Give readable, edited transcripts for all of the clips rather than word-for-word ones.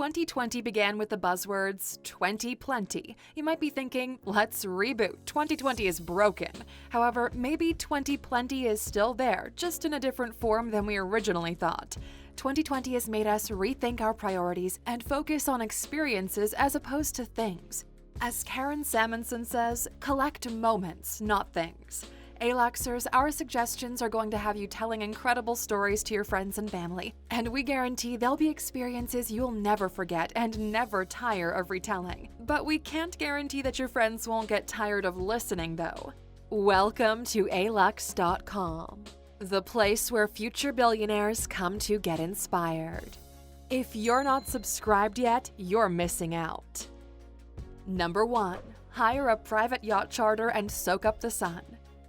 2020 began with the buzzwords 20 plenty. You might be thinking, let's reboot, 2020 is broken. However, maybe 20 plenty is still there, just in a different form than we originally thought. 2020 has made us rethink our priorities and focus on experiences as opposed to things. As Karen Samonson says, collect moments, not things. Aluxers, our suggestions are going to have you telling incredible stories to your friends and family, and we guarantee they'll be experiences you'll never forget and never tire of retelling. But we can't guarantee that your friends won't get tired of listening, though. Welcome to Alux.com, the place where future billionaires come to get inspired. If you're not subscribed yet, you're missing out. Number 1. Hire a private yacht charter and soak up the sun.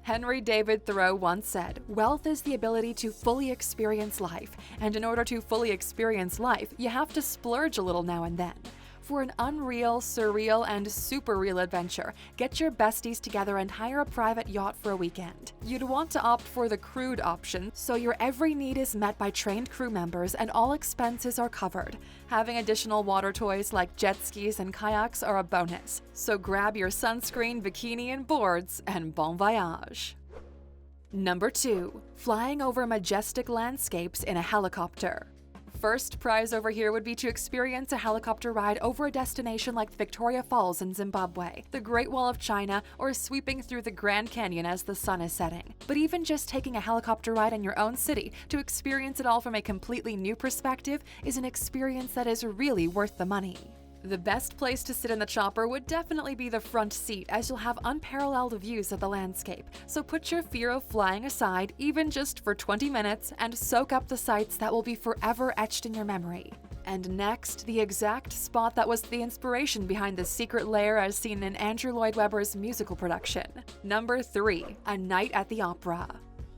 Henry David Thoreau once said, "Wealth is the ability to fully experience life, and in order to fully experience life, you have to splurge a little now and then." For an unreal, surreal, and super real adventure, get your besties together and hire a private yacht for a weekend. You'd want to opt for the crewed option, so your every need is met by trained crew members and all expenses are covered. Having additional water toys like jet skis and kayaks are a bonus, so grab your sunscreen, bikini, and boards, and bon voyage. Number 2. Flying over majestic landscapes in a helicopter. First prize over here would be to experience a helicopter ride over a destination like Victoria Falls in Zimbabwe, the Great Wall of China, or sweeping through the Grand Canyon as the sun is setting. But even just taking a helicopter ride in your own city to experience it all from a completely new perspective is an experience that is really worth the money. The best place to sit in the chopper would definitely be the front seat, as you'll have unparalleled views of the landscape. So put your fear of flying aside, even just for 20 minutes, and soak up the sights that will be forever etched in your memory. And next, the exact spot that was the inspiration behind the secret lair as seen in Andrew Lloyd Webber's musical production. Number 3. A night at the opera.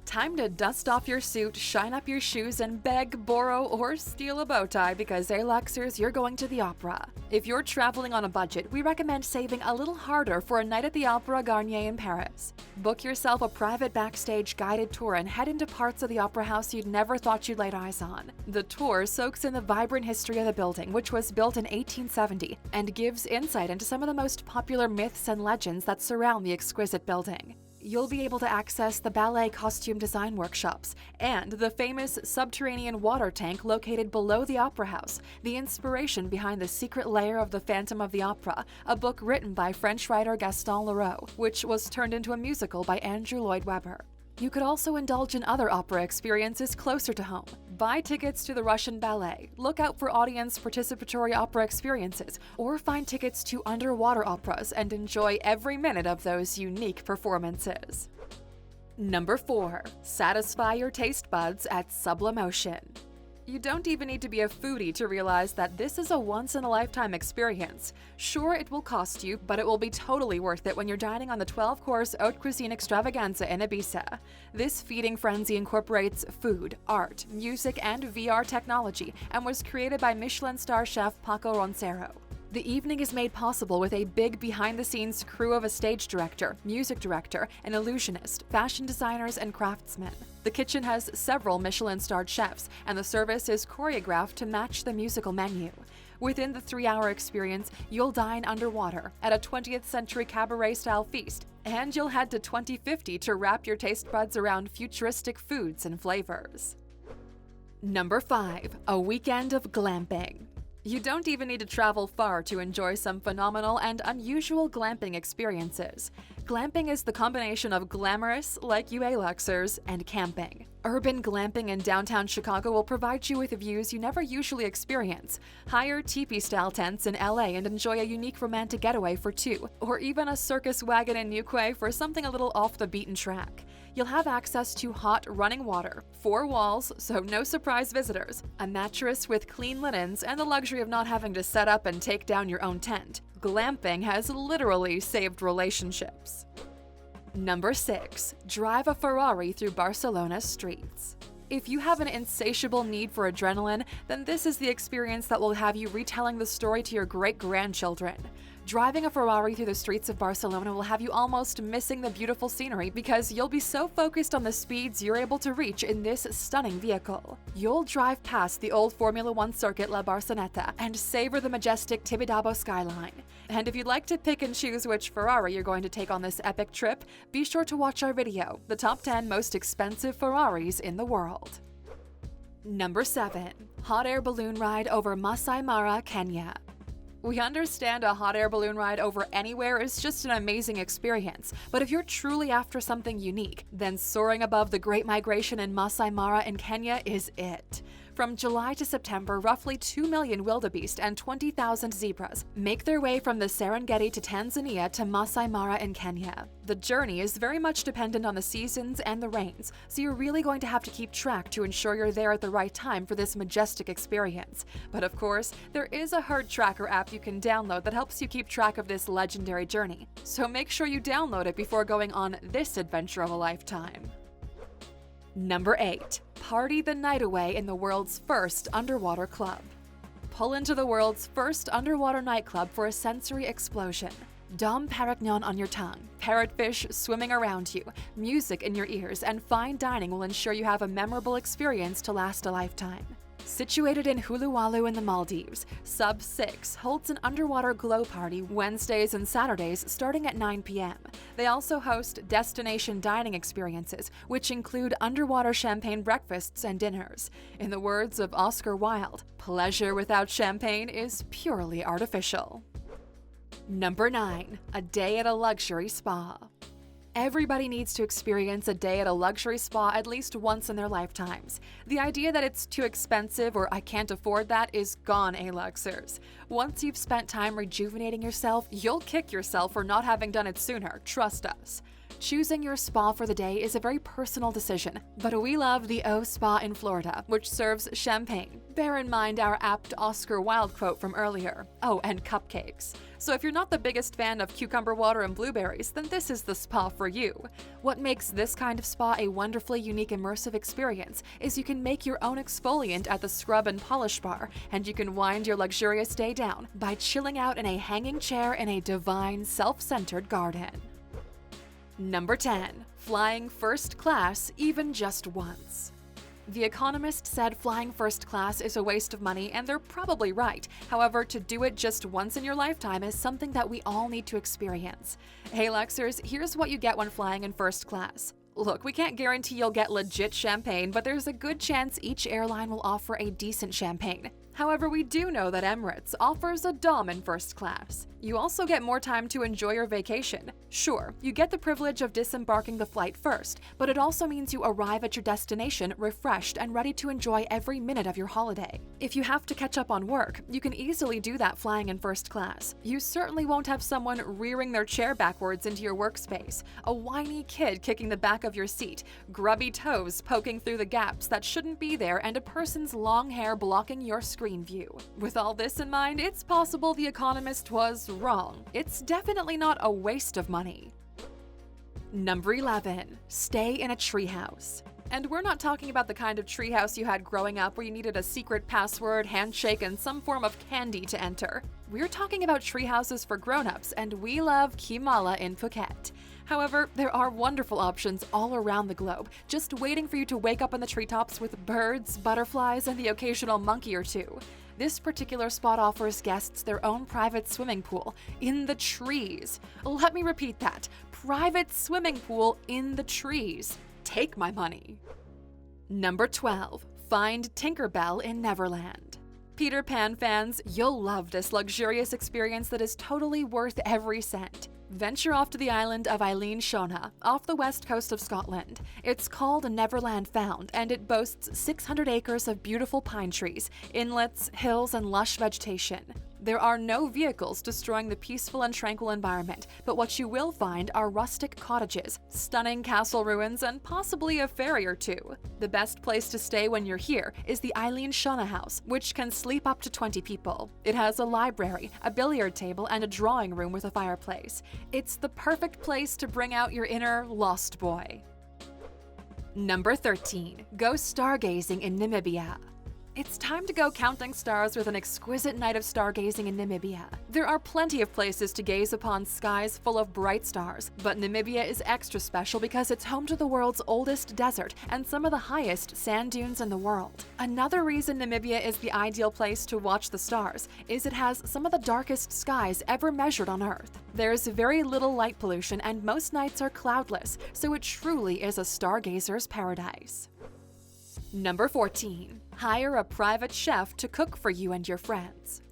Time to dust off your suit, shine up your shoes, and beg, borrow, or steal a bow tie because, Aluxers, you're going to the opera. If you're traveling on a budget, we recommend saving a little harder for a night at the Opera Garnier in Paris. Book yourself a private backstage guided tour and head into parts of the opera house you'd never thought you'd laid eyes on. The tour soaks in the vibrant history of the building, which was built in 1870, and gives insight into some of the most popular myths and legends that surround the exquisite building. You'll be able to access the ballet costume design workshops and the famous subterranean water tank located below the Opera House, the inspiration behind the secret lair of the Phantom of the Opera, a book written by French writer Gaston Leroux, which was turned into a musical by Andrew Lloyd Webber. You could also indulge in other opera experiences closer to home. Buy tickets to the Russian Ballet, look out for audience participatory opera experiences, or find tickets to underwater operas and enjoy every minute of those unique performances. Number 4. Satisfy your taste buds at Sublimotion. You don't even need to be a foodie to realize that this is a once-in-a-lifetime experience. Sure, it will cost you, but it will be totally worth it when you're dining on the 12-course haute cuisine extravaganza in Ibiza. This feeding frenzy incorporates food, art, music, and VR technology, and was created by Michelin star chef Paco Roncero. The evening is made possible with a big behind-the-scenes crew of a stage director, music director, an illusionist, fashion designers, and craftsmen. The kitchen has several Michelin-starred chefs, and the service is choreographed to match the musical menu. Within the 3-hour experience, you'll dine underwater at a 20th century cabaret-style feast, and you'll head to 2050 to wrap your taste buds around futuristic foods and flavors. Number 5. A weekend of glamping. You don't even need to travel far to enjoy some phenomenal and unusual glamping experiences. Glamping is the combination of glamorous, like you Aluxers, and camping. Urban glamping in downtown Chicago will provide you with views you never usually experience. Hire teepee-style tents in LA and enjoy a unique romantic getaway for 2, or even a circus wagon in Newquay for something a little off the beaten track. You'll have access to hot, running water, 4 walls, so no surprise visitors, a mattress with clean linens, and the luxury of not having to set up and take down your own tent. Glamping has literally saved relationships. Number 6. Drive a Ferrari through Barcelona's streets. If you have an insatiable need for adrenaline, then this is the experience that will have you retelling the story to your great-grandchildren. Driving a Ferrari through the streets of Barcelona will have you almost missing the beautiful scenery because you'll be so focused on the speeds you're able to reach in this stunning vehicle. You'll drive past the old Formula One circuit La Barceloneta and savor the majestic Tibidabo skyline. And if you'd like to pick and choose which Ferrari you're going to take on this epic trip, be sure to watch our video, The Top 10 Most Expensive Ferraris in the World. Number 7. Hot air balloon ride over Masai Mara, Kenya. We understand a hot air balloon ride over anywhere is just an amazing experience, but if you're truly after something unique, then soaring above the Great Migration in Masai Mara in Kenya is it. From July to September, roughly 2 million wildebeest and 20,000 zebras make their way from the Serengeti to Tanzania to Masai Mara in Kenya. The journey is very much dependent on the seasons and the rains, so you're really going to have to keep track to ensure you're there at the right time for this majestic experience. But of course, there is a herd tracker app you can download that helps you keep track of this legendary journey. So make sure you download it before going on this adventure of a lifetime. Number 8. Party the night away in the world's first underwater club. Pull into the world's first underwater nightclub for a sensory explosion. Dom Perignon on your tongue, parrotfish swimming around you, music in your ears, and fine dining will ensure you have a memorable experience to last a lifetime. Situated in Huluwalu in the Maldives, Sub 6 holds an underwater glow party Wednesdays and Saturdays starting at 9 p.m. They also host destination dining experiences, which include underwater champagne breakfasts and dinners. In the words of Oscar Wilde, pleasure without champagne is purely artificial. Number 9. A day at a luxury spa. Everybody needs to experience a day at a luxury spa at least once in their lifetimes. The idea that it's too expensive or I can't afford that is gone, Aluxers. Once you've spent time rejuvenating yourself, you'll kick yourself for not having done it sooner, trust us. Choosing your spa for the day is a very personal decision, but we love the O Spa in Florida, which serves champagne. Bear in mind our apt Oscar Wilde quote from earlier. Oh, and cupcakes. So if you're not the biggest fan of cucumber water and blueberries, then this is the spa for you. What makes this kind of spa a wonderfully unique immersive experience is you can make your own exfoliant at the scrub and polish bar, and you can wind your luxurious day down by chilling out in a hanging chair in a divine, self-centered garden. Number 10. Flying first class even just once. The Economist said flying first class is a waste of money, and they're probably right. However, to do it just once in your lifetime is something that we all need to experience. Hey Luxers, here's what you get when flying in first class. Look, we can't guarantee you'll get legit champagne, but there's a good chance each airline will offer a decent champagne. However, we do know that Emirates offers a Dom in first class. You also get more time to enjoy your vacation. Sure, you get the privilege of disembarking the flight first, but it also means you arrive at your destination refreshed and ready to enjoy every minute of your holiday. If you have to catch up on work, you can easily do that flying in first class. You certainly won't have someone rearing their chair backwards into your workspace, a whiny kid kicking the back of your seat, grubby toes poking through the gaps that shouldn't be there, and a person's long hair blocking your screen view. With all this in mind, it's possible The Economist was wrong. It's definitely not a waste of money. Number 11. Stay in a treehouse. And we're not talking about the kind of treehouse you had growing up where you needed a secret password, handshake, and some form of candy to enter. We're talking about treehouses for grown-ups, and we love Kimala in Phuket. However, there are wonderful options all around the globe, just waiting for you to wake up in the treetops with birds, butterflies, and the occasional monkey or two. This particular spot offers guests their own private swimming pool in the trees. Let me repeat that. Private swimming pool in the trees. Take my money. Number 12. Find Tinkerbell in Neverland. Peter Pan fans, you'll love this luxurious experience that is totally worth every cent. Venture off to the island of Eilean Shona, off the west coast of Scotland. It's called Neverland Found, and it boasts 600 acres of beautiful pine trees, inlets, hills, and lush vegetation. There are no vehicles destroying the peaceful and tranquil environment, but what you will find are rustic cottages, stunning castle ruins, and possibly a ferry or two. The best place to stay when you're here is the Eilean Shona house, which can sleep up to 20 people. It has a library, a billiard table, and a drawing room with a fireplace. It's the perfect place to bring out your inner lost boy. Number 13. Go stargazing in Namibia. It's time to go counting stars with an exquisite night of stargazing in Namibia. There are plenty of places to gaze upon skies full of bright stars, but Namibia is extra special because it's home to the world's oldest desert and some of the highest sand dunes in the world. Another reason Namibia is the ideal place to watch the stars is it has some of the darkest skies ever measured on Earth. There's very little light pollution and most nights are cloudless, so it truly is a stargazer's paradise. Number 14. Hire a private chef to cook for you and your friends.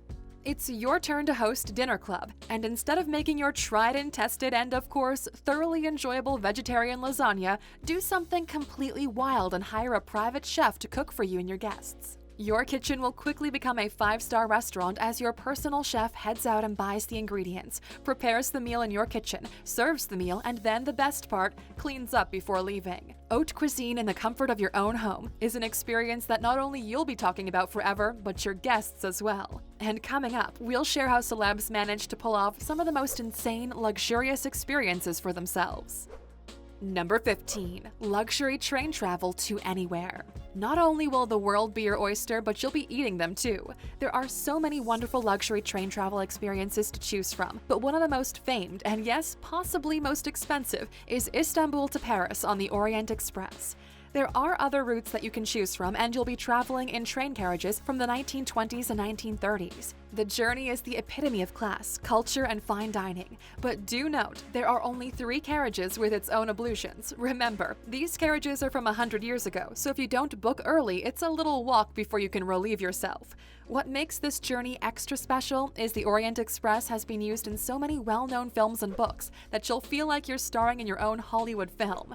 It's your turn to host dinner club, and instead of making your tried and tested and, of course, thoroughly enjoyable vegetarian lasagna, do something completely wild and hire a private chef to cook for you and your guests. Your kitchen will quickly become a 5-star restaurant as your personal chef heads out and buys the ingredients, prepares the meal in your kitchen, serves the meal, and then the best part, cleans up before leaving. Haute cuisine in the comfort of your own home is an experience that not only you'll be talking about forever, but your guests as well. And coming up, we'll share how celebs manage to pull off some of the most insane, luxurious experiences for themselves. Number 15. Luxury train travel to anywhere. Not only will the world be your oyster, but you'll be eating them too. There are so many wonderful luxury train travel experiences to choose from, but one of the most famed, and yes, possibly most expensive, is Istanbul to Paris on the Orient Express. There are other routes that you can choose from, and you'll be traveling in train carriages from the 1920s and 1930s. The journey is the epitome of class, culture, and fine dining. But do note, there are only 3 carriages with its own ablutions. Remember, these carriages are from 100 years ago, so if you don't book early, it's a little walk before you can relieve yourself. What makes this journey extra special is the Orient Express has been used in so many well-known films and books that you'll feel like you're starring in your own Hollywood film.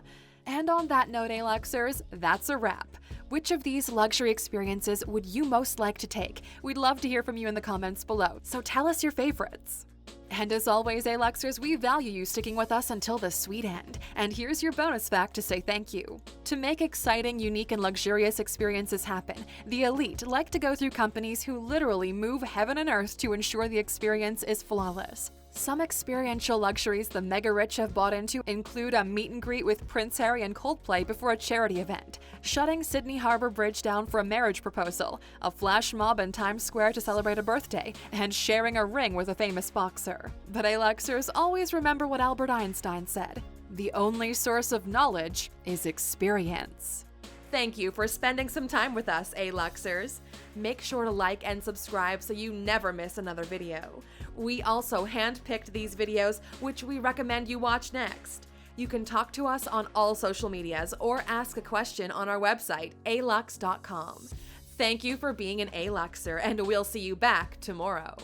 And on that note, Aluxers, that's a wrap. Which of these luxury experiences would you most like to take? We'd love to hear from you in the comments below, so tell us your favorites. And as always, Aluxers, we value you sticking with us until the sweet end. And here's your bonus fact to say thank you. To make exciting, unique, and luxurious experiences happen, the elite like to go through companies who literally move heaven and earth to ensure the experience is flawless. Some experiential luxuries the mega-rich have bought into include a meet and greet with Prince Harry and Coldplay before a charity event, shutting Sydney Harbor Bridge down for a marriage proposal, a flash mob in Times Square to celebrate a birthday, and sharing a ring with a famous boxer. But Aluxers, always remember what Albert Einstein said: the only source of knowledge is experience. Thank you for spending some time with us, Aluxers. Make sure to like and subscribe so you never miss another video. We also handpicked these videos, which we recommend you watch next. You can talk to us on all social medias or ask a question on our website, Alux.com. Thank you for being an Aluxer, and we'll see you back tomorrow.